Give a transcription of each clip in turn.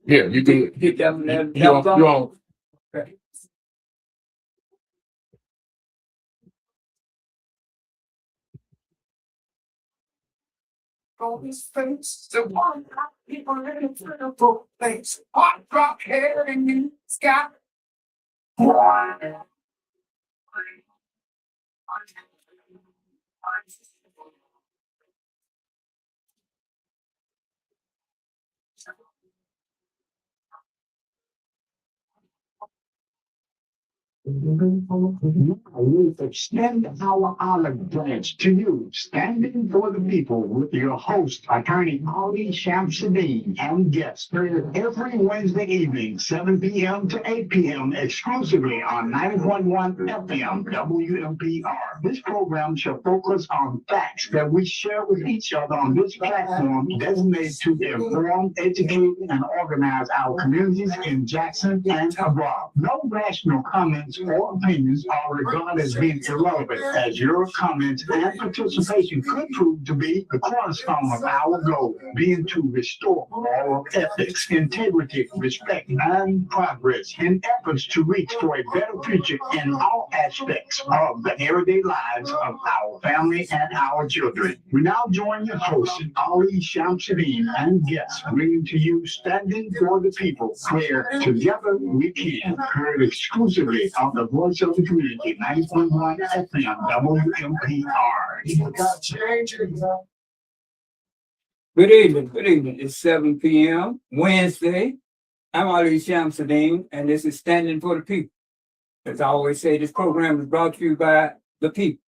Yeah, you can. Hit that You on? You on? Okay. On his face, the one people in a beautiful place, hot drop hair in the sky. We extend our olive branch to you, standing for the people, with your host, attorney Ali Shamsuddin, and guests, heard every Wednesday evening, 7 p.m. to 8 p.m., exclusively on 91.1 FM WMPR. This program shall focus on facts that we share with each other on this platform designated to inform, educate, and organize our communities in Jackson and abroad. No rational comments or opinions are regarded as being irrelevant, as your comments and participation could prove to be the cornerstone of our goal, being to restore moral ethics, integrity, respect, and progress in efforts to reach for a better future in all aspects of the everyday lives of our family and our children. We now join your host, Ali Shamsuddin, and guests, bringing to you Standing for the People, where together we can, heard exclusively on the Voice of the Community, 90.1 FM WMPR. Good evening. Good evening. It's 7 p.m. Wednesday. I'm Ali Shamsuddin, and this is Standing for the People. As I always say, this program is brought to you by the people.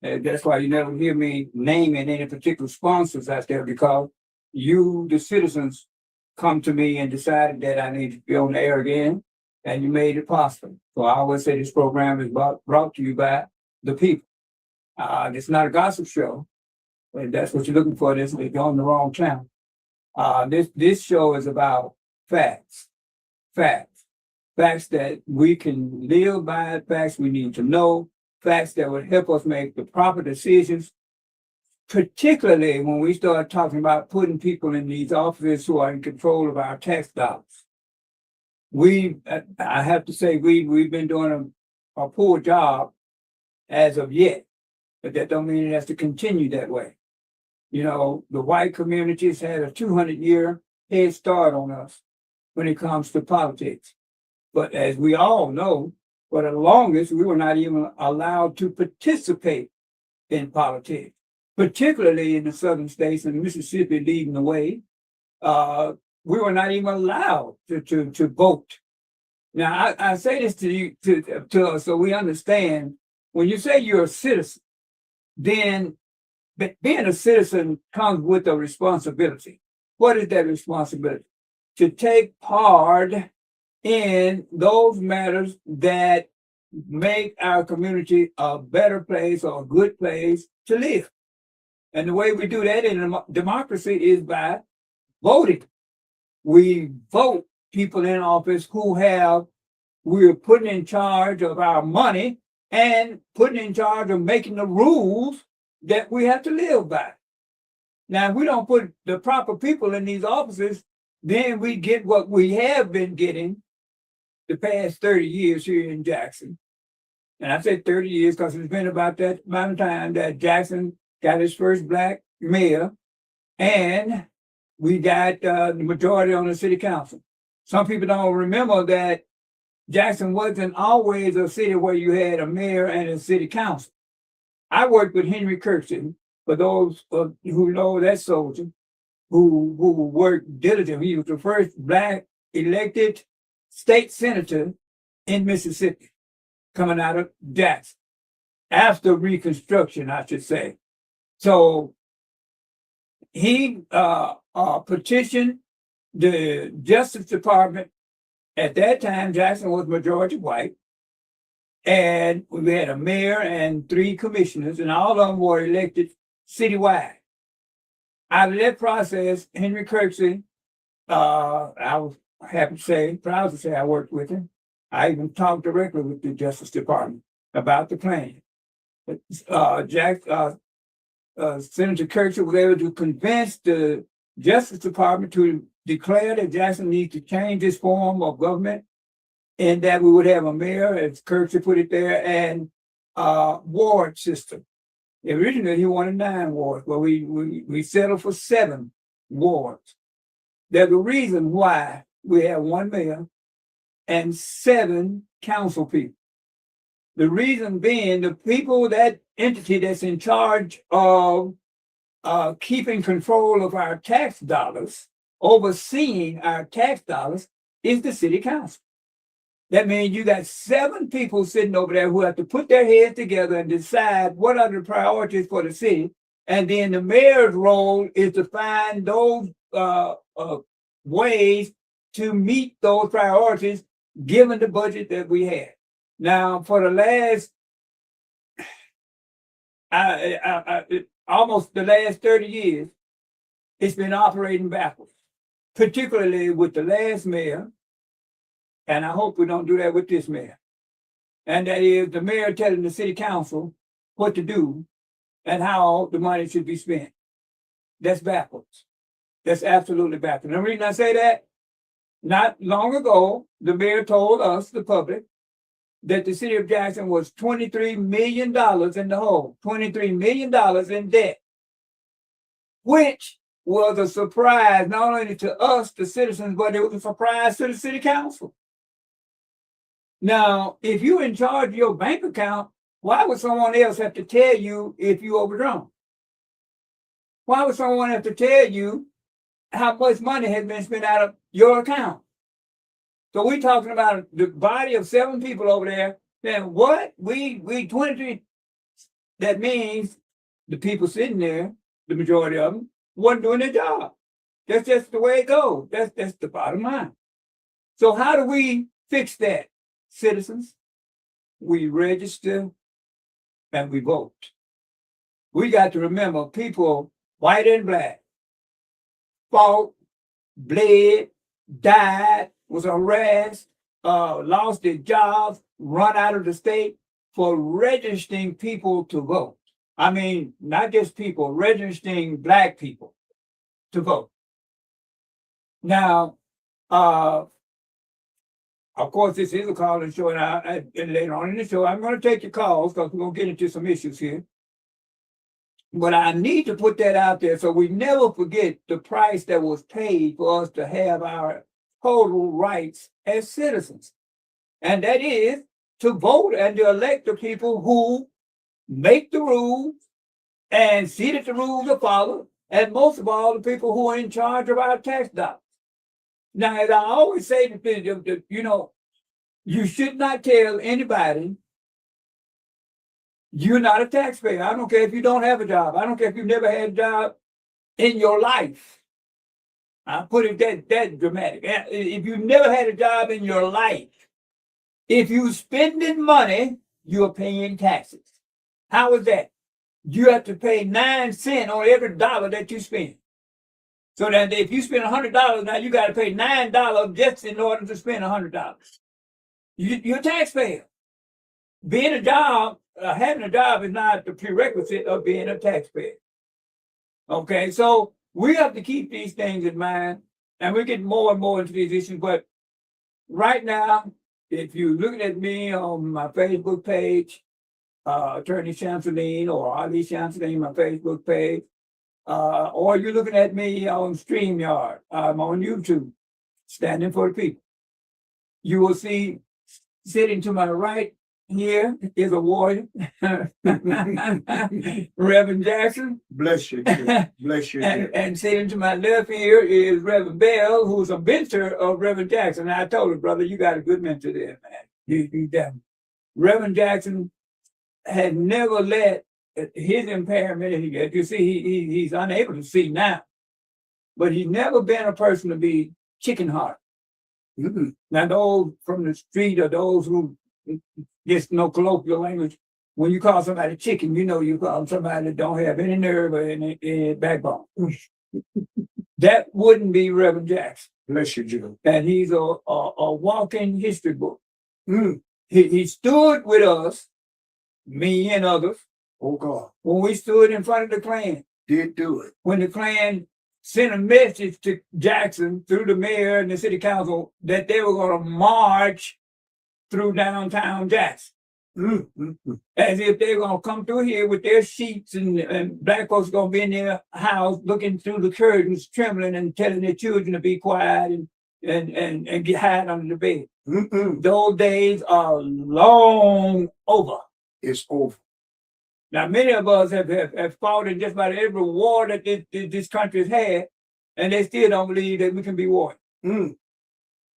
That's why you never hear me naming any particular sponsors out there, because you, the citizens, come to me and decided that I need to be on the air again, and you made it possible. So I always say this program is brought to you by the people. It's not a gossip show. If that's what you're looking for, you're on the wrong channel. This show is about facts that we can live by, facts we need to know, facts that would help us make the proper decisions, particularly when we start talking about putting people in these offices who are in control of our tax dollars. I have to say, we've been doing a poor job as of yet, but that don't mean it has to continue that way. You know, the white communities had a 200-year head start on us when it comes to politics. But as we all know, for the longest, we were not even allowed to participate in politics, particularly in the southern states and Mississippi leading the way. We were not even allowed to vote. Now, I say this to you, to us, so we understand. When you say you're a citizen, then being a citizen comes with a responsibility. What is that responsibility? To take part in those matters that make our community a better place or a good place to live. And the way we do that in a democracy is by voting. We vote people in office who we're putting in charge of our money and putting in charge of making the rules that we have to live by. Now, if we don't put the proper people in these offices, then we get what we have been getting the past 30 years here in Jackson. And I said 30 years because it's been about that amount of time that Jackson got his first black mayor, and we got the majority on the city council. Some people don't remember that Jackson wasn't always a city where you had a mayor and a city council. I worked with Henry Kirkson, for those who know that soldier, who worked diligently. He was the first black elected state senator in Mississippi, coming out of Jackson, after Reconstruction, I should say. So he petitioned the Justice Department. At that time, Jackson was majority white, and we had a mayor and 3 commissioners, and all of them were elected citywide. Out of that process, Henry Kirksey, I was happy to say, proud to say I worked with him. I even talked directly with the Justice Department about the plan. Senator Kirksey was able to convince the Justice Department to declared that Jackson needs to change its form of government, and that we would have a mayor, as Kirksey put it there, and ward system. Originally, he wanted 9 wards, but we settled for 7 wards. There's a reason why we have 1 mayor and 7 council people. The reason being the people, that entity that's in charge of keeping control of our tax dollars, overseeing our tax dollars, is the city council. That means you got 7 people sitting over there who have to put their heads together and decide what are the priorities for the city. And then the mayor's role is to find those ways to meet those priorities given the budget that we had. Now, for the last, almost the last 30 years, it's been operating backwards, particularly with the last mayor. And I hope we don't do that with this mayor. And that is the mayor telling the city council what to do and how the money should be spent. That's backwards. That's absolutely backwards. And the reason I say that, not long ago, the mayor told us, the public, that the city of Jackson was $23 million in the hole, $23 million in debt, which was a surprise not only to us, the citizens, but it was a surprise to the city council. Now, if you're in charge of your bank account, why would someone else have to tell you if you overdrawn? Why would someone have to tell you how much money has been spent out of your account? So we're talking about the body of 7 people over there. Then what? We 23. That means the people sitting there, the majority of them, wasn't doing their job. That's just the way it goes. That's the bottom line. So how do we fix that, citizens? We register and we vote. We got to remember people, white and black, fought, bled, died, was harassed, lost their jobs, run out of the state for registering people to vote. I mean, not just people, registering black people to vote. Now, of course, this is a call-in show, and later on in the show, I'm going to take your calls because we're going to get into some issues here. But I need to put that out there so we never forget the price that was paid for us to have our total rights as citizens. And that is to vote and to elect the people who make the rules and see that the rules are followed, and most of all, the people who are in charge of our tax dollars. Now, as I always say to people, you should not tell anybody you're not a taxpayer. I don't care if you don't have a job. I don't care if you've never had a job in your life. I put it that dramatic. If you've never had a job in your life, if you're spending money, you're paying taxes. How is that? You have to pay 9 cents on every dollar that you spend. So that if you spend $100, now you got to pay $9 just in order to spend $100. You're a taxpayer. Having a job is not the prerequisite of being a taxpayer. Okay, so we have to keep these things in mind, and we're getting more and more into these issues. But right now, if you're looking at me on my Facebook page, Attorney Chanceline or Ali Chanceline, my Facebook page, or you're looking at me on StreamYard, I'm on YouTube, Standing for the People. You will see sitting to my right here is a warrior, Reverend Jackson. Bless you. Bless you. And sitting to my left here is Reverend Bell, who's a mentor of Reverend Jackson. And I told her, brother, you got a good mentor there, man. You definitely. Reverend Jackson had never let his impairment, you see, he's unable to see now, but he's never been a person to be chicken-hearted. Mm-hmm. Now, those from the street or those who just know colloquial language, when you call somebody chicken, you call somebody that don't have any nerve or any backbone. That wouldn't be Reverend Jackson. Bless you, Joe. And he's a walking history book. Mm. He stood with us, me and others. Oh, God. When we stood in front of the Klan. Did do it. When the Klan sent a message to Jackson through the mayor and the city council that they were going to march through downtown Jackson. As if they're going to come through here with their sheets and black folks going to be in their house looking through the curtains, trembling and telling their children to be quiet and get hide under the bed. Those days are long over. It's over. Now, many of us have fought in just about every war that this country has had, and they still don't believe that we can be warring.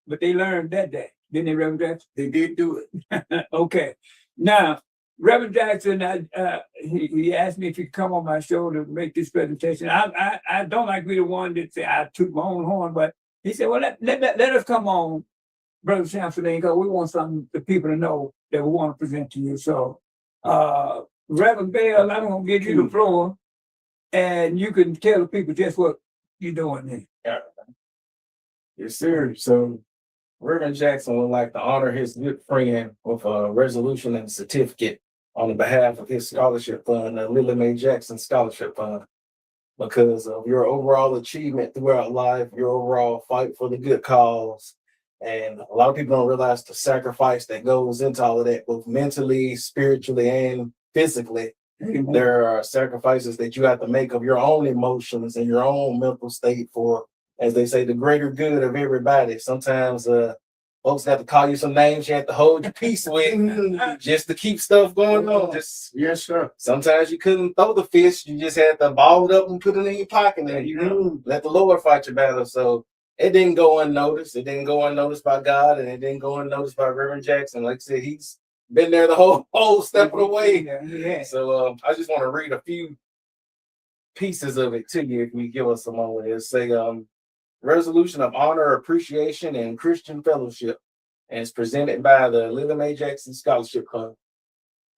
But they learned that day, didn't they, Reverend Jackson? They did do it. Okay. Now, Reverend Jackson, he asked me if he could come on my show to make this presentation. I don't like to be the one that say I took my own horn, but he said, well, let us come on, Brother Samson, because we want the people to know that we want to present to you. So, Reverend Bell, I'm going to give you the floor, and you can tell the people just what you're doing there. Yes, sir. So Reverend Jackson would like to honor his good friend with a resolution and certificate on behalf of his scholarship fund, the Lily Mae Jackson Scholarship Fund, because of your overall achievement throughout life, your overall fight for the good cause. And a lot of people don't realize the sacrifice that goes into all of that, both mentally, spiritually, and physically. There are sacrifices that you have to make of your own emotions and your own mental state for, as they say, the greater good of everybody. Sometimes folks have to call you some names you have to hold your peace with just to keep stuff going on. Just Yes, sir. sometimes you couldn't throw the fist, you just had to ball it up and put it in your pocket and you let the Lord fight your battle. So it didn't go unnoticed. It didn't go unnoticed by God, and it didn't go unnoticed by Reverend Jackson. Like I said, he's been there the whole step of the way. Yeah. So I just want to read a few pieces of it to you if you give us a moment. It'll say resolution of honor, appreciation, and Christian fellowship. And it's presented by the Lily Mae Jackson Scholarship Fund.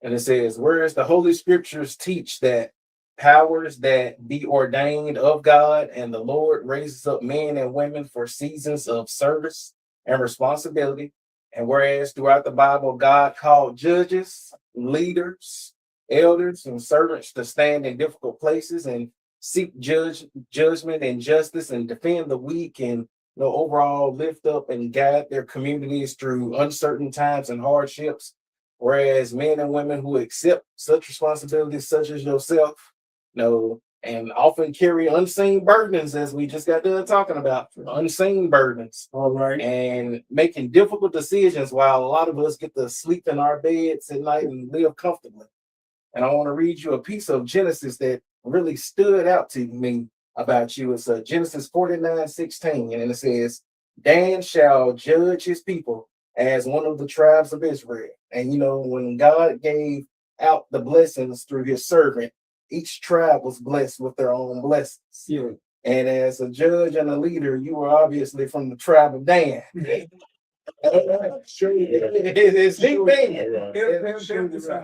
And it says, whereas the Holy Scriptures teach that powers that be ordained of God and the Lord raises up men and women for seasons of service and responsibility. And whereas throughout the Bible, God called judges, leaders, elders, and servants to stand in difficult places and seek judgment and justice and defend the weak and overall lift up and guide their communities through uncertain times and hardships. Whereas men and women who accept such responsibilities, such as yourself, and often carry unseen burdens, as we just got done talking about, unseen burdens. All right. And making difficult decisions while a lot of us get to sleep in our beds at night and live comfortably. And I want to read you a piece of Genesis that really stood out to me about you. It's Genesis 49:16, and it says, Dan shall judge his people as one of the tribes of Israel. And when God gave out the blessings through his servant, each tribe was blessed with their own blessings. Yeah. And as a judge and a leader, you were obviously from the tribe of Dan. It's deep thing.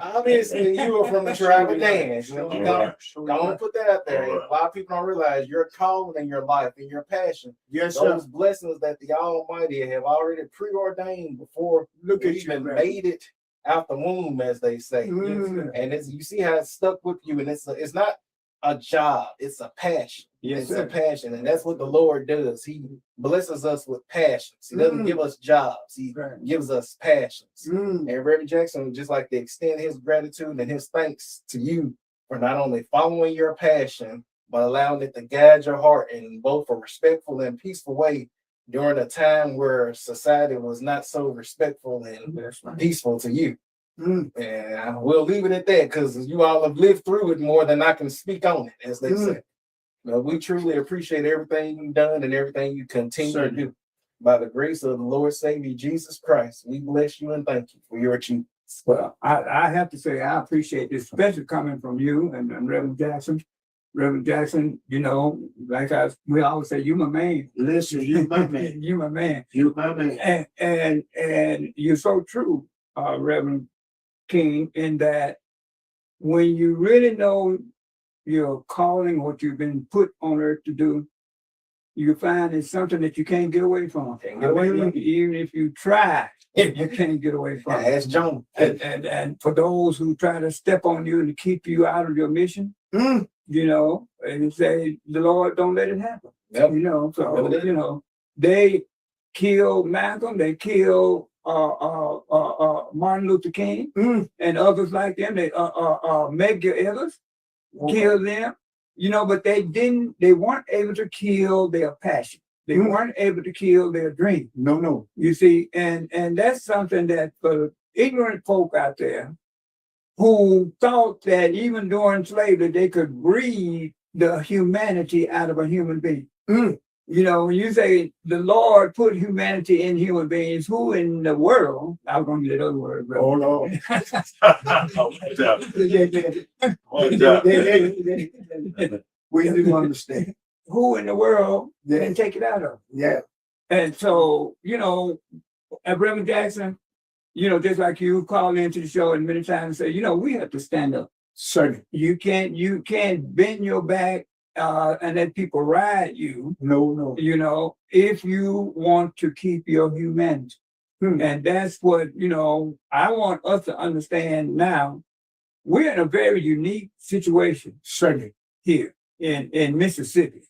Obviously, you were from the tribe of Dan. Don't put that out there. A lot of people don't realize your calling in your life and your passion. Yes, sir. Those blessings that the Almighty have already preordained before Look you at you, even man. made it out the womb, as they say. And you see how it's stuck with you, and it's not a job, it's a passion. Yes, It's sir. a passion, and that's what the Lord does. He blesses us with passions. He doesn't give us jobs, he gives us passions. And Reverend Jackson would just like to extend his gratitude and his thanks to you for not only following your passion, but allowing it to guide your heart in both a respectful and peaceful way during a time where society was not so respectful and peaceful to you. And we'll leave it at that because you all have lived through it more than I can speak on it, as they say. We truly appreciate everything you've done and everything you continue to do. By the grace of the Lord Savior Jesus Christ, we bless you and thank you for your achievements. Well, I have to say I appreciate this, especially coming from you and Reverend Jackson. Reverend Jackson, like we always say, you my man. Listen, you my man. You my man. You my man. And you're so true, Reverend King, in that when you really know your calling, what you've been put on earth to do, you find it's something that you can't get away from. Even if you try, you can't get away from it. Ask John. And for those who try to step on you and to keep you out of your mission, you know, and you say the Lord don't let it happen. Yep. You know, so Never did. you know, they killed Malcolm, they killed Martin Luther King Mm. and others like them. They Medgar Evers killed them, you know, but they weren't able to kill their passion. They Mm. weren't able to kill their dream. No. You see, and that's something that for ignorant folk out there who thought that even during slavery they could breathe the humanity out of a human being. Mm. You know, when you say the Lord put humanity in human beings, who in the world? I was going to get another word, but Oh Lord. We do understand. who in the world Yeah. can take it out of? Yeah. And so, you know, at Reverend Jackson, you know, just like you call into the show and many times say, you know, we have to stand up. Certainly. You can't bend your back and let people ride you, No. you know, if you want to keep your humanity. Hmm. And that's what, you know, I want us to understand now. We're in a very unique situation Certainly. here in Mississippi.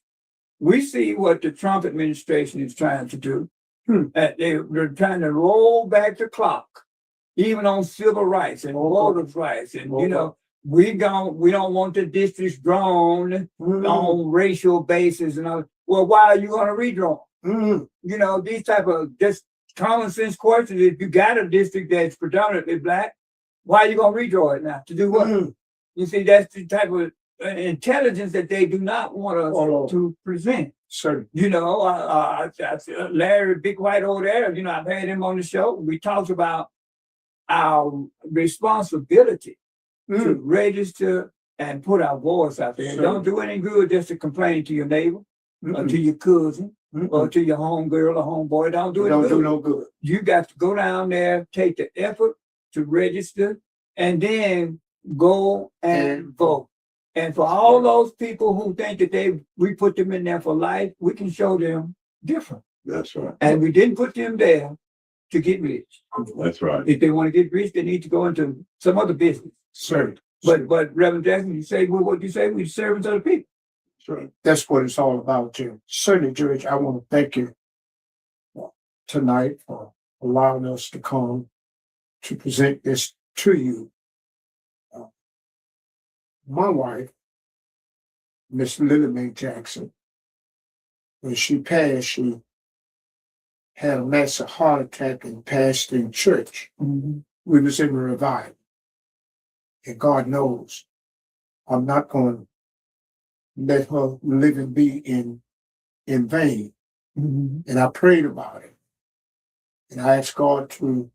We see what the Trump administration is trying to do. They're trying to roll back the clock, even on civil rights and voters' rights. And you know, we don't want the districts drawn on racial basis and all. Well, why are you going to redraw? Mm. You know, these type of just common sense questions. If you got a district that's predominantly black, why are you going to redraw it now? To do what? Mm. You see, that's the type of intelligence that they do not want us to present. Certainly. You know, Larry Big White over there, you know, I've had him on the show. We talked about our responsibility to register and put our voice out there. Sure. Don't do any good just to complain to your neighbor or to your cousin or to your homegirl or homeboy. Don't do no good. You got to go down there, take the effort to register, and then go and vote. And for all those people who think that we put them in there for life, we can show them different. That's right. And we didn't put them there to get rich. That's right. If they want to get rich, they need to go into some other business. Certainly. But Reverend Jackson, you say, well, what you say? We're servants of the people. Sure. That's what it's all about, Jim. Certainly, George, I want to thank you tonight for allowing us to come to present this to you. My wife, Miss Lily Mae Jackson, when she passed, she had a massive heart attack and passed in church. Mm-hmm. We was in a revival. And God knows I'm not going to let her living be in vain. Mm-hmm. And I prayed about it. And I asked God to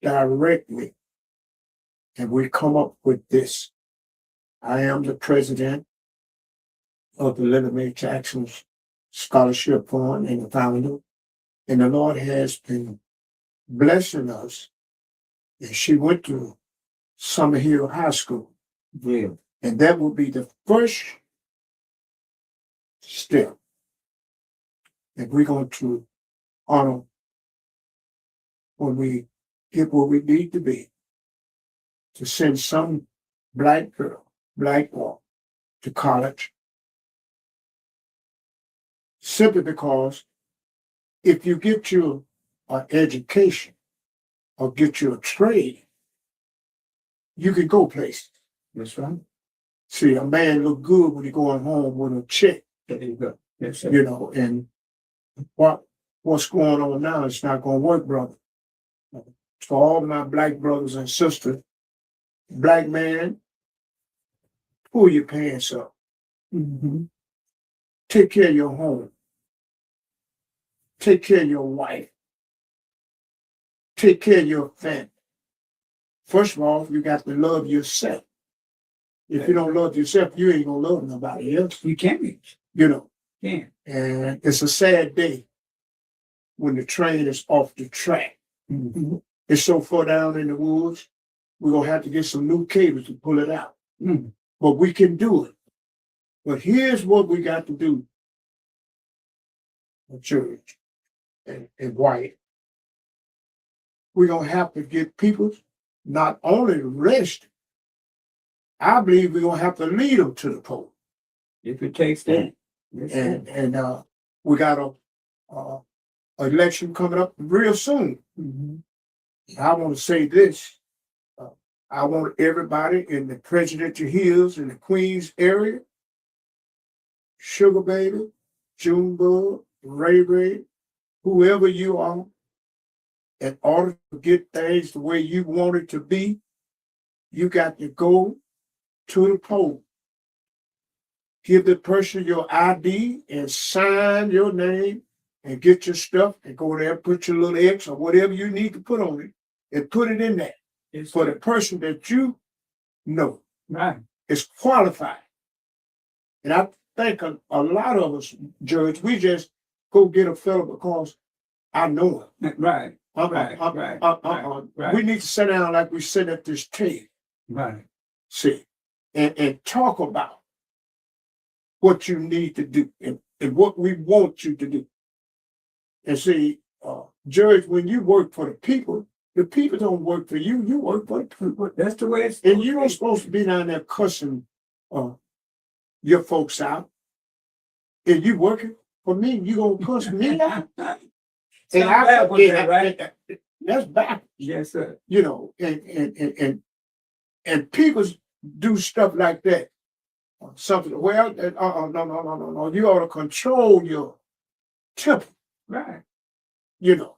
direct me. And we come up with this. I am the president of the Lily Mae Jackson Scholarship Fund and the founder. And the Lord has been blessing us. And she went to Summer Hill High School. Yeah. And that will be the first step that we're going to honor when we get where we need to be, to send some black girl, black boy to college. Simply because if you get you an education or get you a trade, you can go places. That's right. See, a man look good when he going home with a check. There you go. Yes, sir. You know, and what's going on now, it's not going to work, brother. To all my black brothers and sisters, black man, pull your pants up. Mm-hmm. Take care of your home. Take care of your wife. Take care of your family. First of all, you got to love yourself. If you don't love yourself, you ain't going to love nobody else. You can't reach. You know. Can't. And it's a sad day when the train is off the track. Mm-hmm. It's so far down in the woods, we're going to have to get some new cables to pull it out. Mm-hmm. But we can do it. But here's what we got to do, church and white. We're going to have to get people not only arrested, I believe we're going to have to lead them to the poll. If it takes that. Yes, sir. And we got a election coming up real soon. Mhm. I want to say this. I want everybody in the Presidential Hills in the Queens area, Sugar Baby, Junebug, Ray Ray, whoever you are, in order to get things the way you want it to be, you got to go to the poll. Give the person your ID and sign your name and get your stuff and go there, put your little X or whatever you need to put on it and put it in there Yes, for sir. the person that you know Right. is qualified. And I think a lot of us, Judge, we just go get a fellow because I know him. Right. Right. We need to sit down like we sit at this table, Right. see, and talk about what you need to do and what we want you to do. And see, Judge, when you work for the people don't work for you, you work for the people. That's the way it's. And you ain't supposed to be down there cussing your folks out. If you working for me, you gonna cuss me out. And right? That's back, Yes, sir. you know, and people do stuff like that. Something, well, no. You ought to control your temper, Right. you know.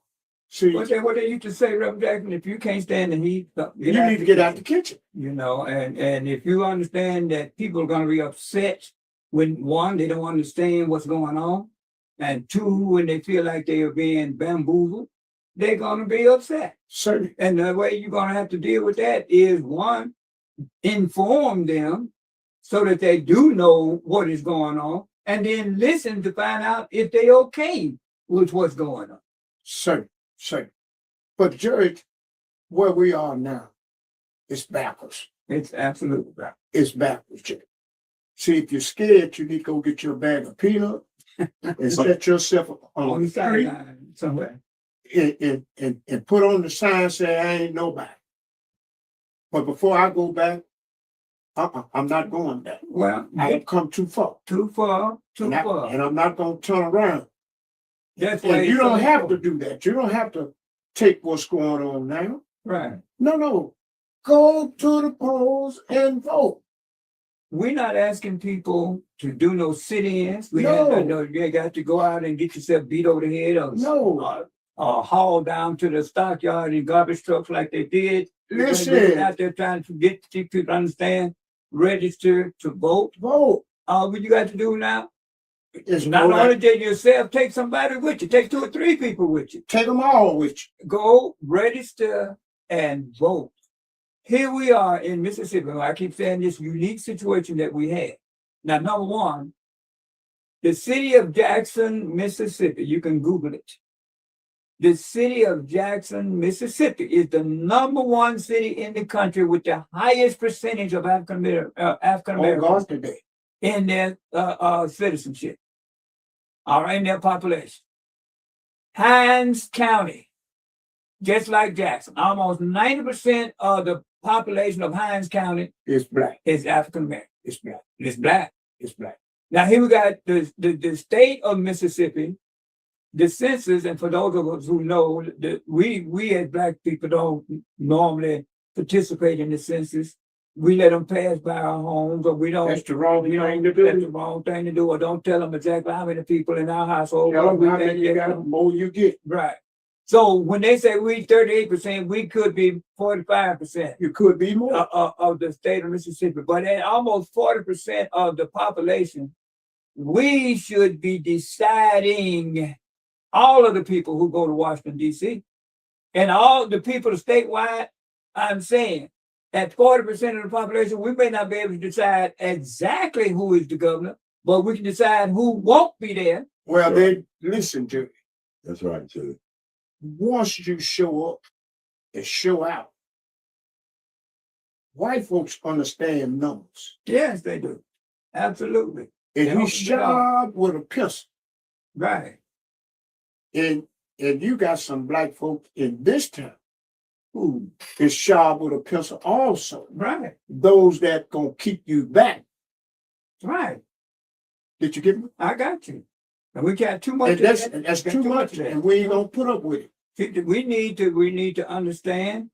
See, What they used to say, Reverend Jackson, if you can't stand the heat, you need to get out the kitchen. You know, and if you understand that people are going to be upset when one, they don't understand what's going on, and two, when they feel like they are being bamboozled, they're going to be upset. Certainly. And the way you're going to have to deal with that is one, inform them so that they do know what is going on, and then listen to find out if they okay with what's going on. Certainly. But Judge, where we are now, it's backwards. It's absolutely right. It's backwards, Judge. See, if you're scared, you need to go get your bag of peanuts and set yourself On on the the street sideline somewhere. and put on the sign say I ain't nobody. But before I go back, I'm not going back. Well, I have come too far. too far. And I'm not going to turn around. That's why And you it's don't so have to important. do that. You don't have to take what's going on now. Right. No. Go to the polls and vote. We're not asking people to do no sit-ins. No. You got to go out and get yourself beat over the head or No. haul down to the stockyard in garbage trucks like they did. Listen. Out there trying to get people to understand, register to vote. Vote. What you got to do now? It's Not no only did yourself, take somebody with you. Take 2 or 3 people with you. take them all with you. Go register and vote. Here we are in Mississippi. I keep saying this unique situation that we had. Now, number one, the city of Jackson, Mississippi, you can Google it. The city of Jackson, Mississippi is the number 1 city in the country with the highest percentage of African On Americans guard today. in their citizenship. All right, in their population. Hines County, just like Jackson, almost 90% of the population of Hines County It's black. is African American. It's black. It's black. It's black. Now here we got the state of Mississippi, the census, and for those of us who know that we as black people don't normally participate in the census. We let them pass by our homes, or we don't. That's the wrong You know, thing to that's the do. wrong thing to do, or don't tell them exactly how many people in our household. Tell them we how think many you they got, the come. more you get. Right. So when they say we 38%, we could be 45% You could be more. of the state of Mississippi, but at almost 40% of the population, we should be deciding all of the people who go to Washington, D.C. and all the people statewide. I'm saying at 40% of the population, we may not be able to decide exactly who is the governor, but we can decide who won't be there. Well, then listen to me. That's right, Julie. Once you show up and show out, white folks understand numbers. Yes, they do. Absolutely. And They you don't shot with a pistol, Right. and you got some black folks in this town who is shot with a pistol also. Right. Those that gonna keep you back. Right. Did you get me? I got you. And we got too much. And that's got too much, of that. and we ain't gonna put up with it. We need to understand.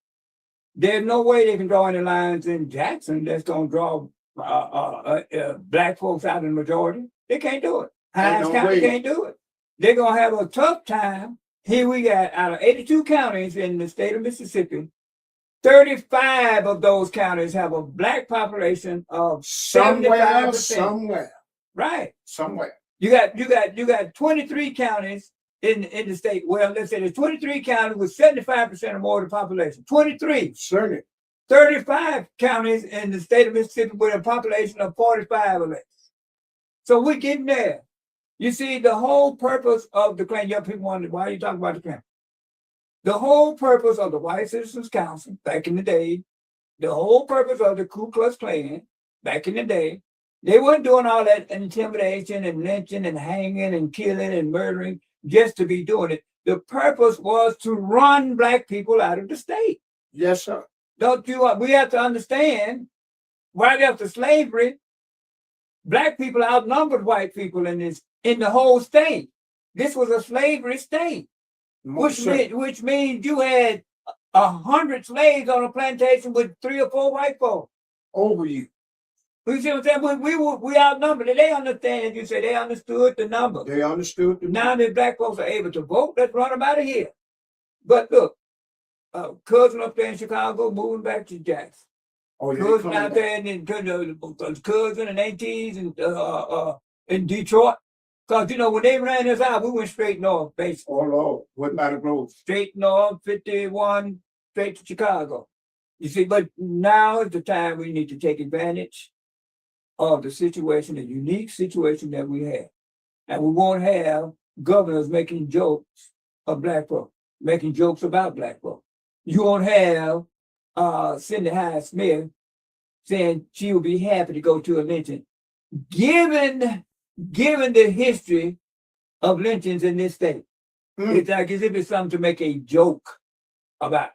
There's no way they can draw any lines in Jackson that's gonna draw black folks out in the majority. They can't do it. Hines no County way. can't do it. They're gonna have a tough time. Here we got out of 82 counties in the state of Mississippi, 35 of those counties have a black population of Somewhere, 75%. Right. somewhere. You got 23 counties in the state. Well, let's say there's 23 counties with 75% or more of the population. 23. Certainly. 35 counties in the state of Mississippi with a population of 45 or less. So we're getting there. You see, the whole purpose of the Klan, young people wonder, why are you talking about the Klan? The whole purpose of the White Citizens Council back in the day, the whole purpose of the Ku Klux Klan back in the day, they weren't doing all that intimidation and lynching and hanging and killing and murdering just to be doing it. The purpose was to run black people out of the state. Yes, sir. We have to understand, right after slavery, black people outnumbered white people in the whole state. This was a slavery state, which means you had 100 slaves on a plantation with 3 or 4 white folks over you. You see what I'm saying? We outnumbered it. They understand, as you say, they understood the number. They understood. Now that black folks are able to vote, let's run them out of here. But look, cousin up there in Chicago moving back to Jackson. Oh, Cousin out there and cousin and aunties and in Detroit. Because, when they ran us out, we went straight north, basically. Oh, Lord. What matter growth? Straight north, 51, straight to Chicago. You see, but now is the time we need to take advantage of the situation, the unique situation that we have. And we won't have governors making jokes of black folks, making jokes about black folks. You won't have Cindy Hyde-Smith saying she will be happy to go to a lynching. Given the history of lynchings in this state, it's like as if it's something to make a joke about.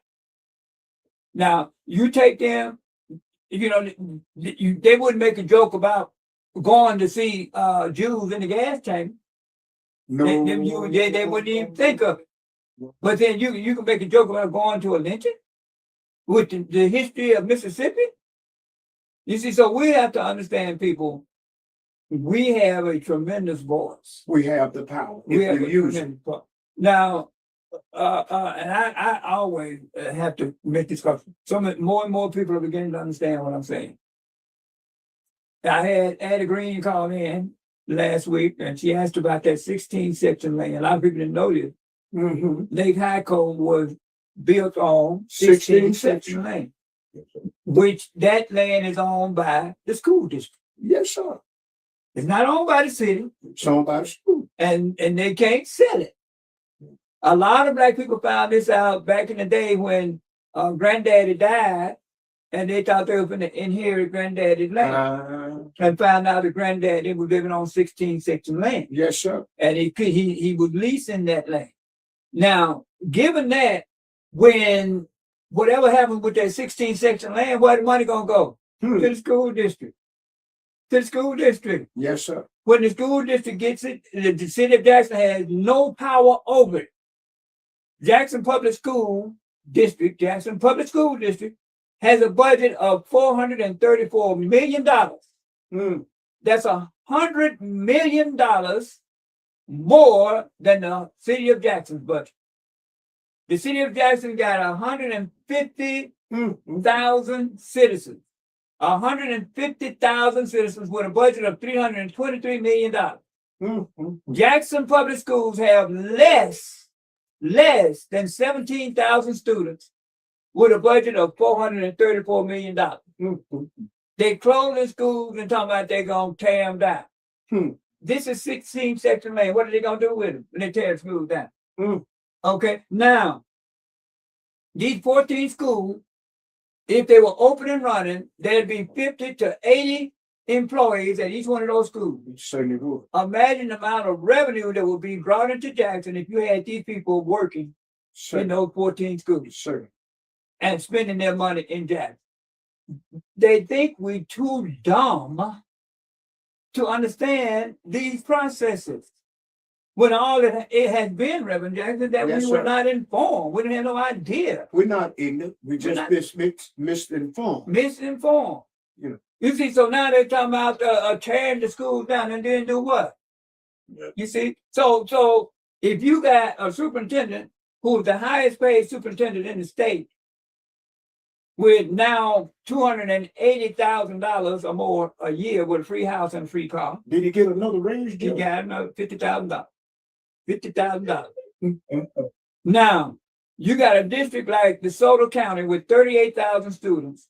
Now, you take them, they wouldn't make a joke about going to see Jews in the gas chamber. No. They wouldn't even think of it. But then you can make a joke about going to a lynching with the history of Mississippi. You see, so we have to understand, people, we have a tremendous voice. We have the power. If we use it. Now, and I always have to make this because more and more people are beginning to understand what I'm saying. I had Addie Green call in last week, and she asked about that 16-section lane. A lot of people didn't know this. Lake Highcomb was built on 16-section lane, which that land is owned by the school district. Yes, sir. It's not owned by the city. It's owned by the school. And they can't sell it. A lot of black people found this out back in the day when Granddaddy died, and they thought they were going to inherit Granddaddy's land, and found out that Granddaddy was living on 16-section land. Yes, sir. And he was leasing that land. Now, given that, when whatever happened with that 16-section land, where the money gonna go? To the school district. To the school district. Yes, sir. When the school district gets it, the city of Jackson has no power over it. Jackson Public School District has a budget of $434 million. That's $100 million more than the city of Jackson's budget. The city of Jackson got 150,000 citizens. 150,000 citizens with a budget of $323 million. Jackson Public Schools have less than 17,000 students with a budget of $434 million. They closing schools and talking about they're going to tear them down. This is 16-section lane. What are they going to do with them when they tear the schools down? Okay, now, these 14 schools, if they were open and running, there'd be 50 to 80 employees at each one of those schools. Certainly would. Imagine the amount of revenue that would be brought into Jackson if you had these people working in those 14 schools and spending their money in Jackson. They think we're too dumb to understand these processes. When all it has been, Reverend Jackson, that Yes, we were sir. not informed. We didn't have no idea. We're not ignorant. We just misinformed. Misinformed. Yeah. You see, so now they're talking about tearing the schools down and then do what? Yeah. You see, so if you got a superintendent who's the highest paid superintendent in the state, with now $280,000 or more a year with a free house and a free car, Did he get another raise, he Joe? got another $50,000. $50,000. Now, you got a district like DeSoto County with 38,000 students.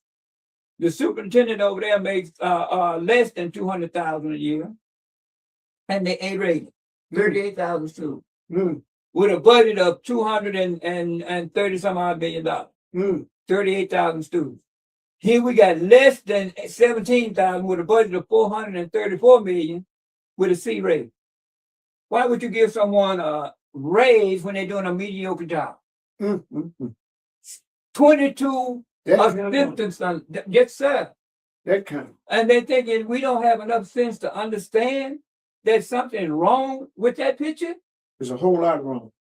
The superintendent over there makes less than $200,000 a year, and they A rated, 38,000 students Mm, with a budget of $230 some odd million dollars. mm. 38,000 students. Here we got less than 17,000 with a budget of 434 million with a C rate. Why would you give someone a raise when they're doing a mediocre job? Mm, mm, mm. 22 That kind of- assistants, yes, sir. that kind. And they're thinking we don't have enough sense to understand there's something wrong with that picture. There's a whole lot wrong.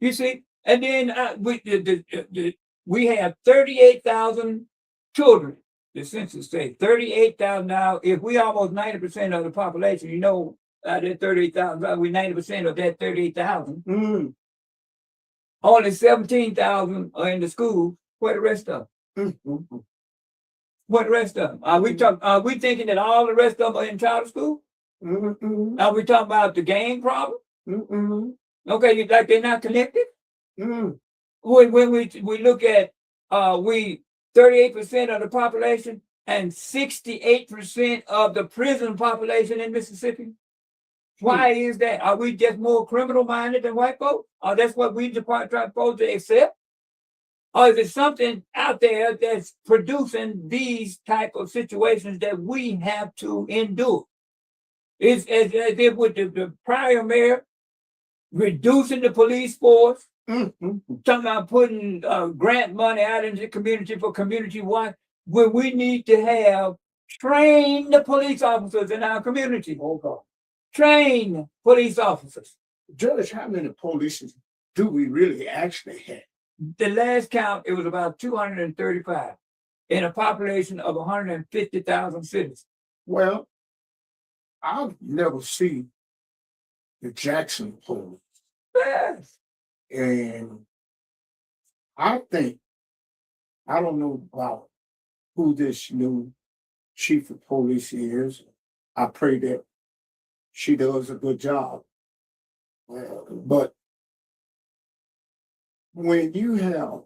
You see, and then we have 38,000 children. The census says 38,000. Now, if we almost 90% of the population, you know, out of that 38,000, we 90% of that 38,000. Mm, Only 17,000 are in the school. Where the rest of them? mm, mm, mm. What the rest of them? Are we thinking that all the rest of them are in charter school? Mm, mm, Are we talking about the gang problem? mm, mm, Okay, like they're not connected. mm. When we look at we 38% of the population and 68% of the prison population in Mississippi. Why is that? Are we just more criminal minded than white folks? Or that's what we supposed to accept? Or is it something out there that's producing these type of situations that we have to endure? It's as if with the prior mayor reducing the police force, Mm, mm, mm. talking about putting grant money out into the community for community one, when we need to have trained police officers in our community. Oh God. Train police officers. Judge, how many police do we really actually have? The last count, it was about 235 in a population of 150,000 citizens. Well, I've never seen the Jackson police. Yes. And I think, I don't know about who this new chief of police is. I pray that she does a good job. But when you have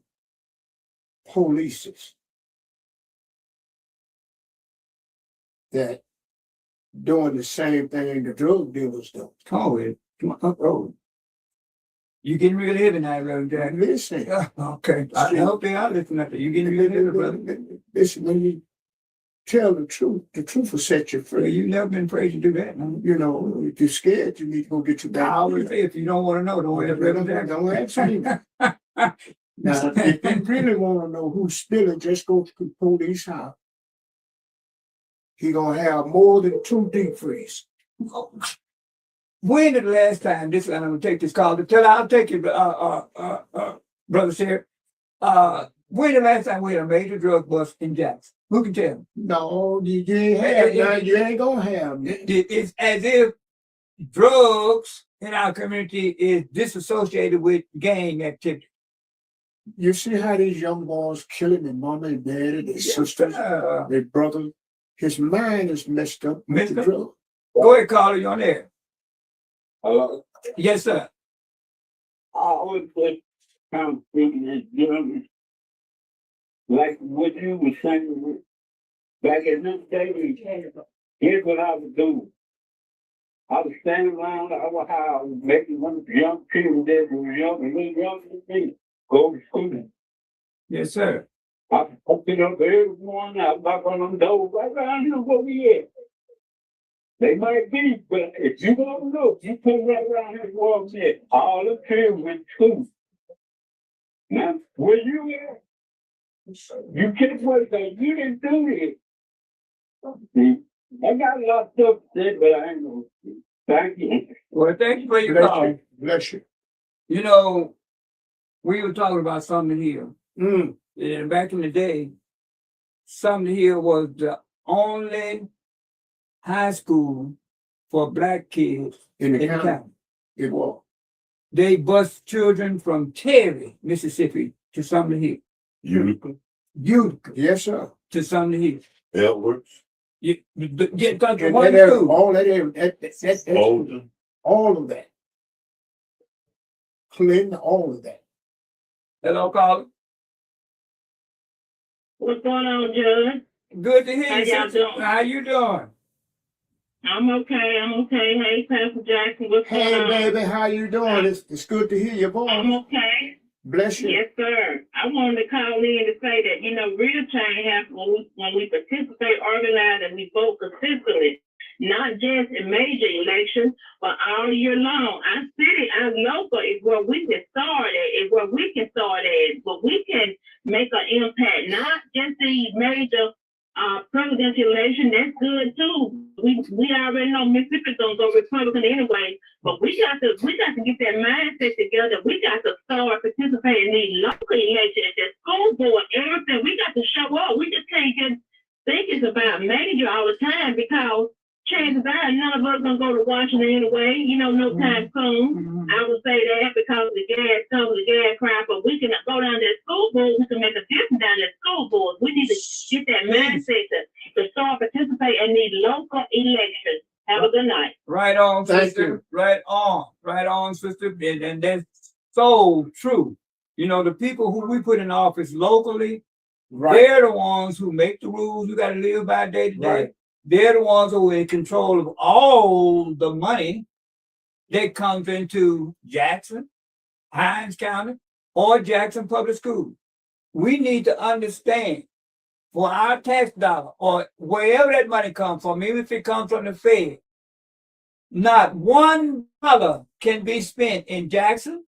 police that doing the same thing the drug dealers do, Come on, up road. You getting real heavy now, Reverend Jack. listen, Okay. I hope they are listening to you. You getting real heavy, brother. listen, when you tell the truth will set you Well, free. you never been afraid to do that. Huh? You know, if you're scared, you need to go get your I back. always say if you don't want to know, don't ask Reverend Jack. Don't ask me. Now, if you really want to know who's spilling, just go to the police house. He gonna have more than 2 deep freeze. When did the last time this? And I'm gonna take this call. I'll take it, brother Sheriff. When the last time we had a major drug bust in Jackson? Who can tell? No, you ain't have none. You ain't gonna have none. It's as if drugs in our community is disassociated with gang activity. You see how these young boys killing their mama and daddy, their sisters, their brothers. His mind is messed up with Messed the up? drug. Go ahead, caller, you on there. Hello. Yes, sir. I always put kind of thinking this young, like what you were saying back in this day. Here's what I would do. I would stand around our house, making one of the young children that were young, a little younger than me, go to school. Yes, sir. I open up everyone, I knock on them doors, right around here where we at. They might be, but if you don't look, you put right around here where I'm at. All the children went to school. Now, where you at? You can't wait that you didn't do this. See, I got a lot of stuff to say, but I ain't gonna. Thank you. Well, thank you for your Bless call. you. Bless you. You know, we were talking about Sumner Hill. Mm. And back in the day, Sumner Hill was the only high school for black kids In the in the county, county. it was. They bused children from Terry, Mississippi to Sumner Hill. Utica, Utica Yes, sir. to Sumner Hill. Edwards, Get to And one that, school. all that, Bolton. all of that. Clinton, all of that. Hello, caller. What's going on, Judge? Good to hear How you. y'all sister. doing? How you doing? I'm okay. Hey, Pastor Jackson, what's Hey, going on? baby, how you doing? It's good to hear your I'm voice. okay. Bless you. Yes, sir. I wanted to call in to say that, real change happens when we participate, organize, and we vote consistently. Not just in major elections, but all year long. Our city, our local is where we can start at, but we can make an impact, not just the major presidential election. That's good too. We already know Mississippi's gonna go Republican anyway, but we got to get that mindset together. We got to start participating in these local elections, the school board, everything. We got to show up. We just can't just think it's about major all the time, because chances are none of us gonna go to Washington anyway, no time soon. I would say that because the gas crowd, but we can go down to the school board, we can make a difference down at school board. We need to get that mindset to start participating in these local elections. Have a good night. Right on, Thank sister. you. Right on, sister. And that's so true. The people who we put in office locally, Right. they're the ones who make the rules we got to live by day to day. Right. They're the ones who are in control of all the money that comes into Jackson, Hines County, or Jackson Public Schools. We need to understand, for our tax dollar or wherever that money comes from, even if it comes from the Fed, not $1 can be spent in Jackson,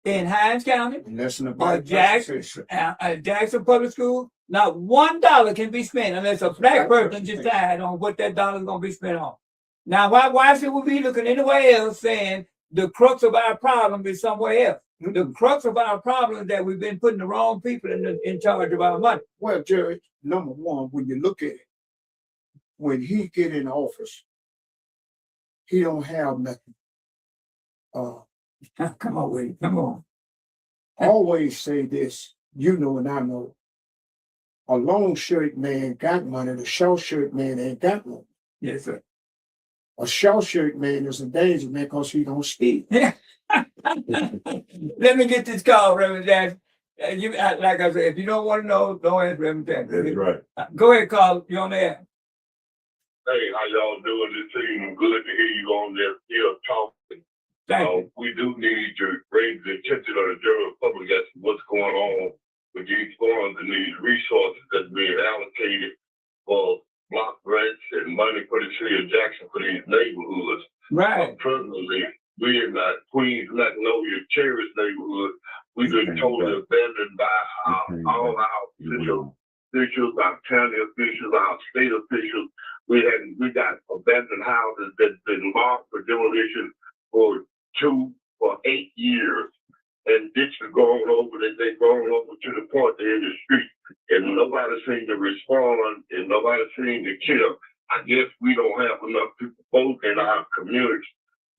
in Hines County, Lesson or about Jackson Public School. Not $1 can be spent unless a black person decides on what that dollar is going to be spent on. Now, why should we be looking anywhere else saying the crux of our problem is somewhere else? The crux of our problem is that we've been putting the wrong people in charge of our money. Well, Judge, number one, when you look at it, when he get in office, he don't have nothing. Come on, Willie. Come on. I always say this, and I know. A long shirt man got money, the short shirt man ain't got money. Yes, sir. A short shirt man is a danger man because he don't speak. Let me get this call, Reverend Jackson. Like I said, if you don't want to know, don't ask Reverend Jackson. That's right. Go ahead, call. You're on the air. Hey, how y'all doing this evening? Good to hear you on there still talking. Thank you. We do need to raise the attention of the general public as to what's going on with these funds and these resources that's being allocated for block grants and money for the city of Jackson for these neighborhoods. Right. Personally, we in that Queens, Magnolia, Terrace neighborhood, we've been totally abandoned by all our officials, our county officials, our state officials. We got abandoned houses that's been marked for demolition for 8 years. And ditches going over that they going over to the point they're in the street, and nobody seemed to respond, and nobody seemed to care. I guess we don't have enough people both in our community,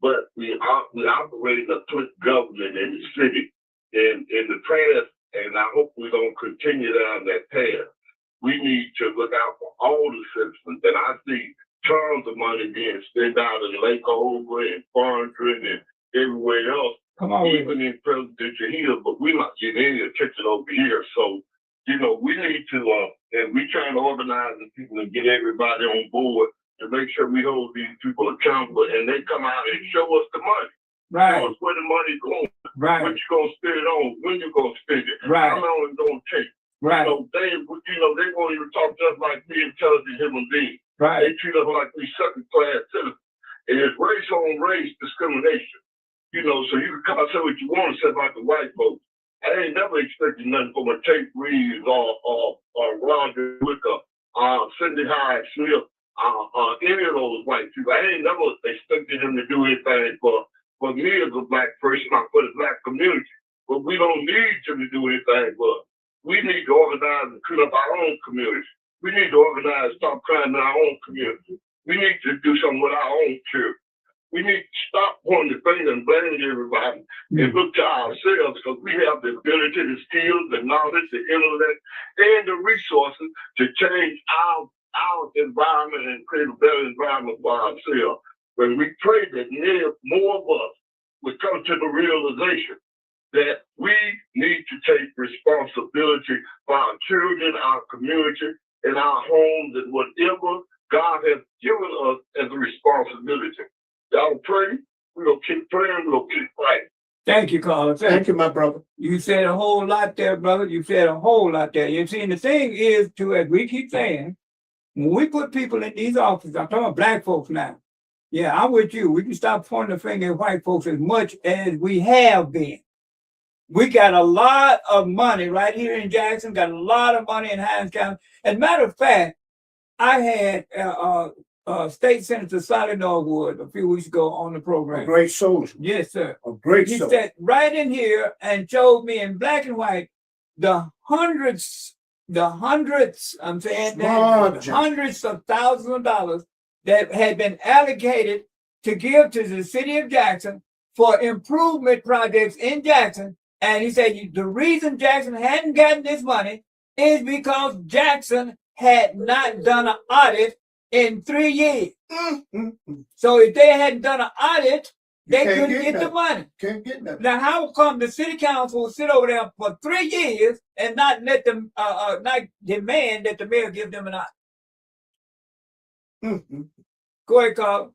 but we operate a click government in the city, in the past, and I hope we don't continue down that path. We need to look out for all the citizens, and I see tons of money being spent out in Lake Over and Fondren and everywhere else. Come on, Even in Presidential Hill, but we're not getting any attention over here. So, we need to, and we trying to organize the people and get everybody on board to make sure we hold these people accountable, and they come out and show us the money. right, Show us where the money's going, right, what you gonna spend it on, when you gonna spend it, Right. how long it's gonna take. right, They won't even talk to us like we intelligent human beings. right. They treat us like we second class citizens. And it's race on race discrimination. So you can come out and say what you want to say about the white folks. I ain't never expected nothing from a Tate Reeves or Roger Wicker, Cindy Hyde Smith. any of those white people. I ain't never expected them to do anything for me as a black person or for the black community. But we don't need them to do anything for us. We need to organize and clean up our own community. We need to organize, stop crime in our own community. We need to do something with our own church. We need to stop pointing the finger and blaming everybody and look to ourselves because we have the ability, the skills, the knowledge, the intellect, and the resources to change our environment and create a better environment for ourselves. When we pray that more of us would come to the realization that we need to take responsibility for our children, our community, and our homes, and whatever God has given us as a responsibility. Y'all pray. We're going to keep praying. We're going to keep fighting. Thank you, Carl. Thank you, my brother. You said a whole lot there, brother. You said a whole lot there. You see, and the thing is, too, as we keep saying, when we put people in these offices, I'm talking about black folks now. Yeah, I'm with you. We can stop pointing the finger at white folks as much as we have been. We got a lot of money right here in Jackson, got a lot of money in Hinds County. As a matter of fact, I had State Senator Solly Norwood a few weeks ago on the A program. great soldier. Yes, sir. A great He soldier. sat right in here and showed me in black and white the hundreds, I'm saying Smart that, job. hundreds of thousands of dollars that had been allocated to give to the city of Jackson for improvement projects in Jackson. And he said the reason Jackson hadn't gotten this money is because Jackson had not done an audit in 3 years. So if they hadn't done an audit, they can't couldn't get the nothing. money. Can't get nothing. Now, how come the city council will sit over there for 3 years and not let them, not demand that the mayor give them an audit? Go ahead, Carl.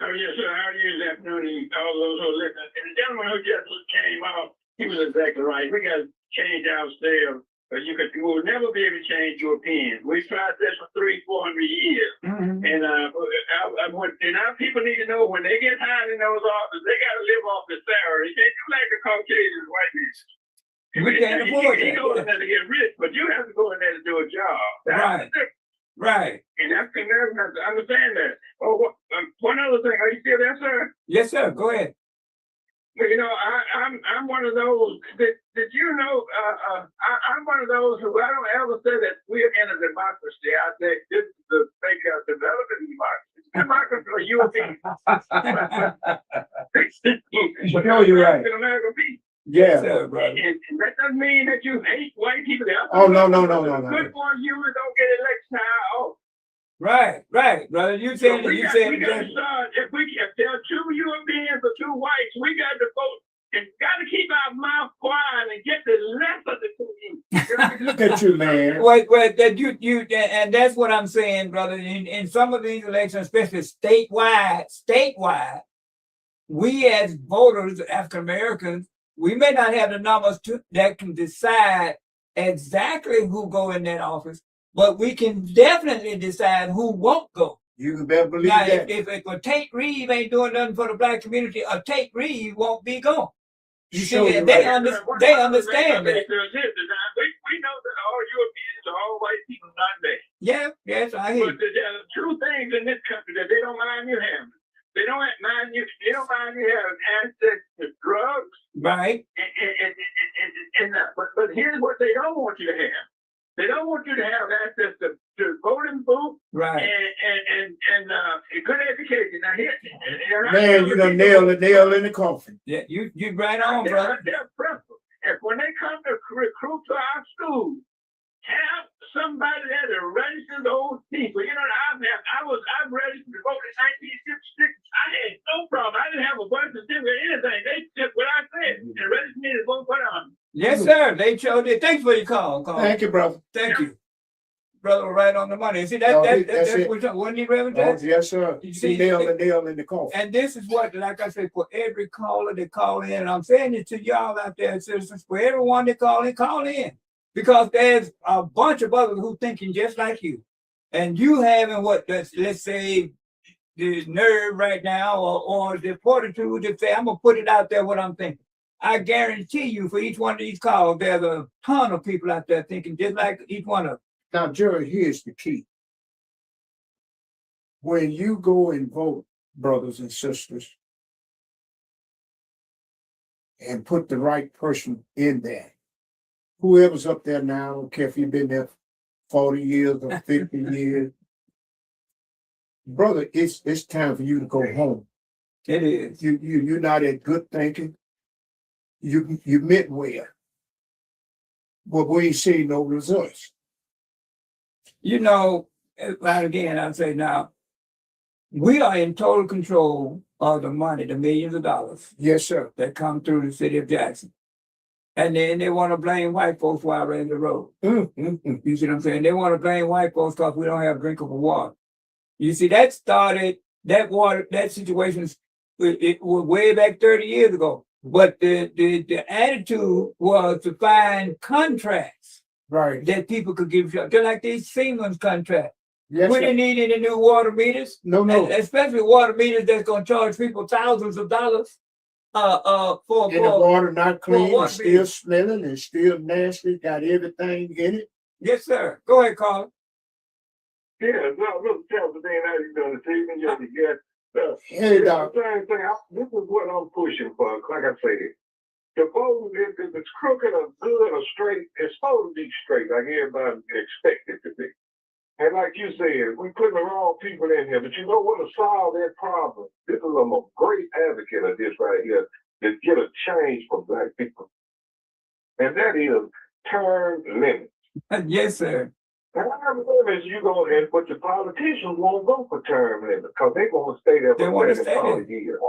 Oh, yes, sir. How are you this afternoon? All those who are listening. And the gentleman who just came out, he was exactly right. We got to change ourselves. You will never be able to change your opinions. We've tried this for 300-400 years. And and our people need to know when they get hired in those offices, they got to live off the salary. They do like the Caucasian white people. We can't afford You go in that. there to get rich, but you have to go in there to do a job. Right. Right. And African Americans have to understand that. Oh, one other thing. Are you still there, sir? Yes, sir. Go ahead. Well, you know, I'm one of those. Did you know? I'm one of those who I don't ever say that we're in a democracy. I say this is the fake developing democracy. Democracy for Europeans. No, you're right. African American people. Yes, Yeah. sir, brother. And that doesn't mean that you hate white people. Oh, no. Good for you. Don't get elected out. Right, brother. You said it. We You got said to it. start. If there are 2 Europeans or 2 whites, we got to vote and got to keep our mouth quiet and get the less of the 2 Look at you, man. Wait, that you, and that's what I'm saying, brother. In some of these elections, especially statewide, we as voters, African Americans, we may not have the numbers that can decide exactly who go in that office, but we can definitely decide who won't go. You can better believe Now, that. if a Tate Reeves ain't doing nothing for the black community, a Tate Reeves won't be gone. You Sure, see, you're they right. understand that. We know that all Europeans are all white people, not they. Yeah, yes, I hear But you. there are 2 things in this country that they don't mind you having. They don't mind you having access to drugs. Right, But here's what they don't want you to have. They don't want you to have access to voting booths right. and good education. Now here, Man, you done nailed the nail in the coffin. Yeah, you right on, brother. They're principal. And when they come to recruit to our schools, have somebody there to register those people. You know, I've registered to vote in 1966. I had no problem. I didn't have a birth certificate or anything. They did what I said and registered me to vote for them. Yes, sir. They showed it. Thanks for your call, Carl. Thank you, brother. Thank you. Brother, right on the money. See, No, that's that's it. what wasn't he, Reverend Oh, Jackson? yes, sir. You You see, nailed the nail in the coffin. And this is what, like I said, for every caller that call in, and I'm saying it to y'all out there, citizens, for everyone that call in. Because there's a bunch of others who thinking just like you. And you having let's say, the nerve right now or the fortitude to say, I'm going to put it out there what I'm thinking. I guarantee you for each one of these calls, there's a ton of people out there thinking just like each one of them. Now, Jerry, here's the key. when you go and vote, brothers and sisters, and put the right person in there, whoever's up there now, I don't care if you've been there 40 years or 50 years, brother, it's time for you to go home. It is. You're not at good thinking. You meant well, but we ain't seen no results. You know, and again, I say now, we are in total control of the money, the millions of dollars Yes, sir. that come through the city of Jackson. And then they want to blame white folks while we're in the road. You see what I'm saying? They want to blame white folks because we don't have drinkable water. You see, that situation, it was way back 30 years ago. But the attitude was to find contracts Right. that people could give, just like these Siemens contracts. Yes, We sir. didn't need any new water meters, No, no. and especially water meters that's going to charge people thousands of dollars for And the water not clean, water it's still smelling, and still nasty, got everything in it. Yes, sir. Go ahead, Carl. Yeah, no, look, tell the day how you doing this evening, yeah. Hey, dog. Same thing. This is what I'm pushing for. Like I say, the vote, if it's crooked or good or straight, it's supposed to be straight, like everybody expects it to be. And like you said, we put the wrong people in here, but you know what will solve that problem? This is a great advocate of this right here to get a change for Black people. And that is term limits. Yes, sir. Term limits, you go in, but the politicians won't go for term limits because they want to stay there They for wanna 30, stay 40 years.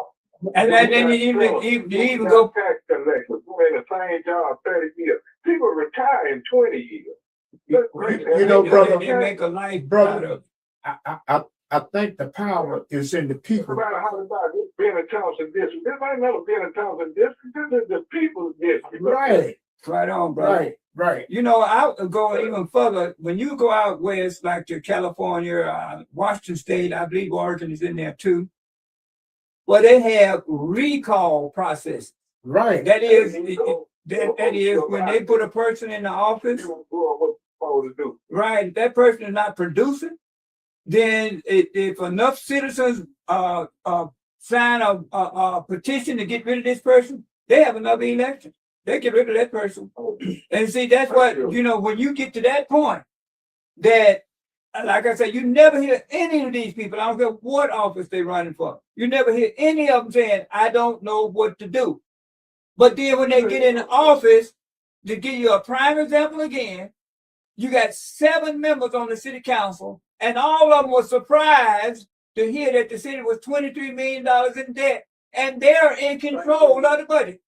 And then you even go. Tax collectors who in the same job 30 years. People retire in 20 years. That's great. You know, brother, they make a life brother, out of it. I think the power is in the No people. matter how about this Benny Thompson district. This ain't no Benny Thompson district. This is the people's district. Right, Right on, brother. right. You know, I'll go even further. When you go out west, like to California, Washington State, I believe Oregon is in there too. Well, they have recall process. Right. That is when they put a person in the office, You don't do what you're supposed to do. right? That person is not producing. Then if enough citizens sign a petition to get rid of this person, they have another election. They get rid of that person. And see, that's what, you know, when you get to that point, that, like I said, you never hear any of these people, I don't care what office they're running for, you never hear any of them saying, I don't know what to do. But then when they get in the office, to give you a prime example again, you got 7 members on the city council, and all of them were surprised to hear that the city was $23 million in debt, and they're in control of the budget.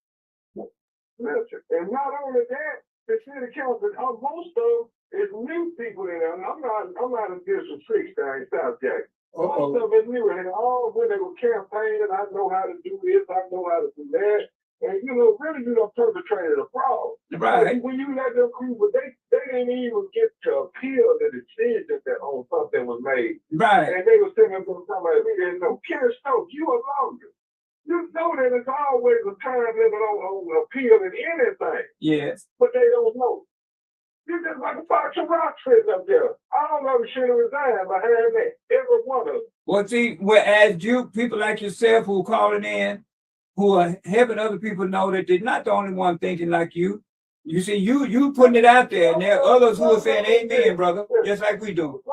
Listen, and not only that, the city council, most of them is new people in there. And I'm not a District 6 down in South Jackson. Most of them is new, and all when they were campaigning, I know how to do this, I know how to do that. And you know, really you done perpetrated a fraud. Right. When you let them prove, but they didn't even get to appeal the decision that on something was made. Right. And they were sitting there going, somebody, we didn't know. Ken Stokes, you a lawyer. You know that it's always a time limit on appealing anything, Yes. but they don't know. You just like a box of rocks sitting up there. I don't know if should have resigned by having that. Every one of them. Well, see, whereas you, people like yourself who are calling in, who are helping other people know that they're not the only one thinking like you. You see, you putting it out there, and there are others who are saying amen, brother, just like we do.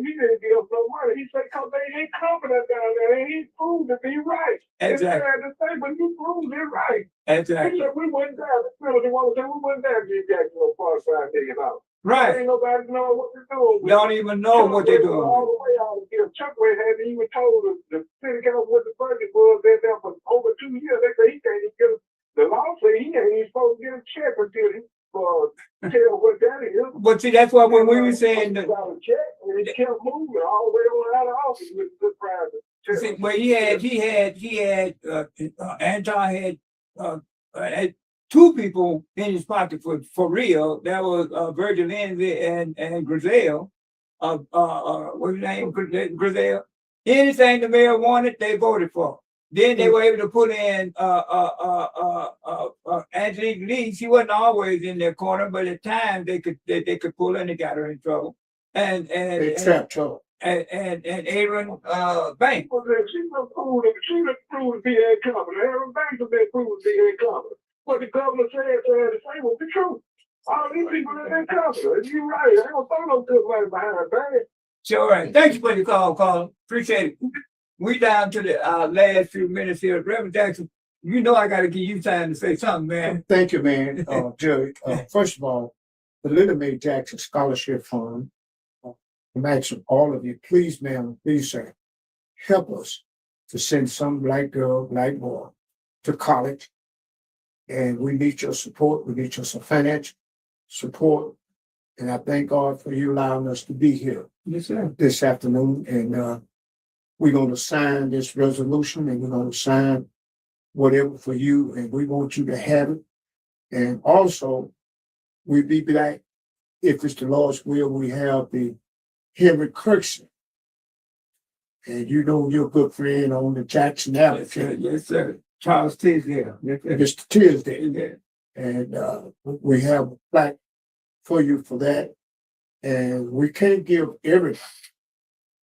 He didn't give us no money. He said, because they ain't competent down there. And he proved to be right. Exactly. It's sad to say, but he proved it right. Exactly. He said, we wouldn't die. The penalty one said, we wouldn't die if you got no $45 million. Right. Ain't nobody know what they're doing. Don't even know what they're doing. All the way out here. Chuckway had even told the city council what the budget was. They're there for over 2 years. They say he can't even get the law say he ain't even supposed to get a check until he tell what that is. But see, that's why when we were saying that, Got a check and he kept moving all the way on out of office with the private. see, well, Anton had 2 people in his pocket for real. That was Virgil Lindsay and Grizel. What's his name? Grizel. Anything the mayor wanted, they voted for. Then they were able to put in Angelique Lee. She wasn't always in their corner, but at times they could pull her and they got her in trouble. And They trapped her. and Aaron Bank. Well, she was approved to be head governor. Aaron Banks has been approved to be head governor. What the governor said to say was the truth. All these people have been governor. And you're right. I don't throw no good money behind that. Sure. Right. Thank you for your call, Colin. Appreciate it. We down to the last few minutes here. Reverend Jackson, you know I got to give you time to say something, man. Thank you, man. Judge, first of all, the Lyndon May Jackson Scholarship Fund, I'm asking all of you, please, ma'am, please, sir, help us to send some black girl, black boy to college. And we need your support. We need your financial support. And I thank God for you allowing us to be here Yes, sir. this afternoon. And we're going to sign this resolution and we're going to sign whatever for you. And we want you to have it. And also, we'll be back, if it's the Lord's will, we have the Henry Kirkson. And you know your good friend on the Jackson Yes, Avenue, sir. Yes, sir. Charles Tisdale. Yes, sir. Mr. Tisdale. Yeah. And we have a plaque for you for that. And we can't give everyone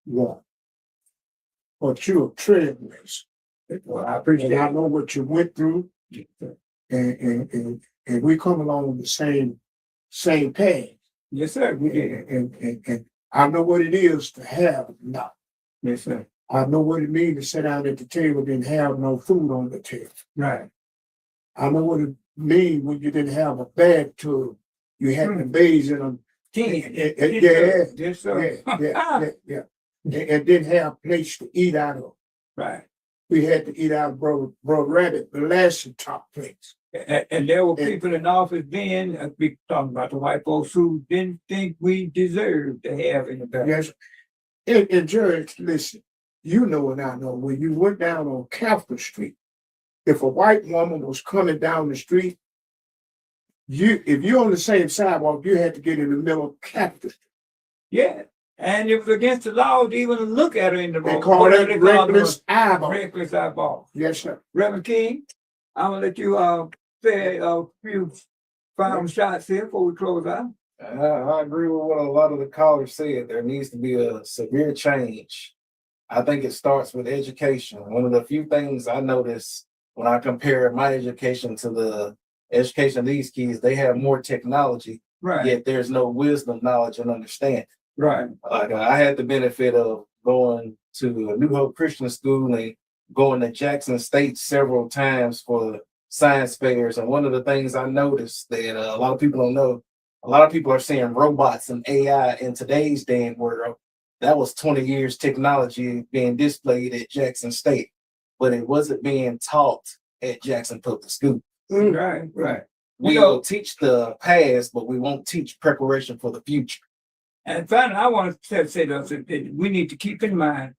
one, but you're a trailblazer. Well, I appreciate And I it. know what you went through, Yes, sir. and we come along the same path. Yes, sir. We did. And I know what it is to have nothing. Yes, sir. I know what it means to sit down at the table and have no food on the table. Right. I know what it means when you didn't have a bag to, you had to bathe in them. King. Yeah, Yes, sir. yeah. And didn't have a place to eat out of. Right. We had to eat out of Bro Rabbit, the last top place. And there were people in office then, we talking about the white folks who didn't think we deserved to have any better. Yes. And Judge, listen, you know and I know, when you went down on Capitol Street, if a white woman was coming down the street, if you're on the same sidewalk, you had to get in the middle of Capitol Street. Yeah. And it was against the law to even look at her in the road. They call Whatever that they call reckless it, eyeball. reckless eyeball. Yes, sir. Reverend King, I'm gonna let you say a few final shots here before we close out. I agree with what a lot of the callers said. There needs to be a severe change. I think it starts with education. One of the few things I notice when I compare my education to the education of these kids, they have more technology, Right. yet there's no wisdom, knowledge, and understanding. Right. Like I had the benefit of going to a New Hope Christian School and going to Jackson State several times for science fairs. And one of the things I noticed that a lot of people don't know, a lot of people are seeing robots and AI in today's day and world. That was 20 years technology being displayed at Jackson State, but it wasn't being taught at Jackson Public School. Right. Right. We You know- will teach the past, but we won't teach preparation for the future. And finally, I want to say to us that we need to keep in mind.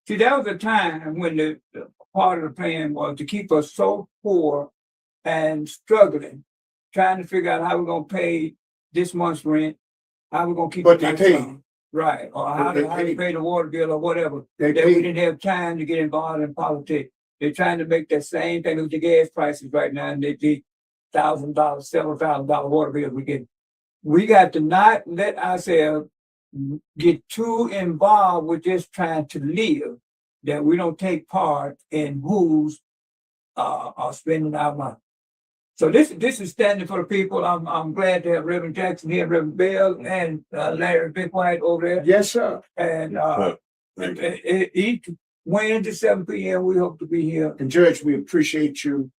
See, there was a time when the part of the plan was to keep us so poor and struggling, trying to figure out how we're gonna pay this month's rent, how we're gonna keep. But the they lights paid. on, right? Or how They to paid. pay the water bill or whatever. They That we paid. didn't have time to get involved in politics. They're trying to make that same thing with the gas prices right now, and they did $1,000, several $1,000 water bills we get. We got to not let ourselves get too involved with just trying to live, that we don't take part in who's are spending our money. So this is standing for the people. I'm glad to have Reverend Jackson here, Reverend Bell, and Larry Big White over there. Yes, sir. And Thank you. each Wednesday 7 p.m. we hope to be here. And Judge, we appreciate you.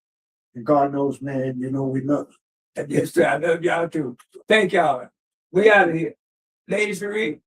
And God knows, man, you know we love you. Yes, sir. I love y'all too. Thank y'all. We out of here. Ladies, Marie.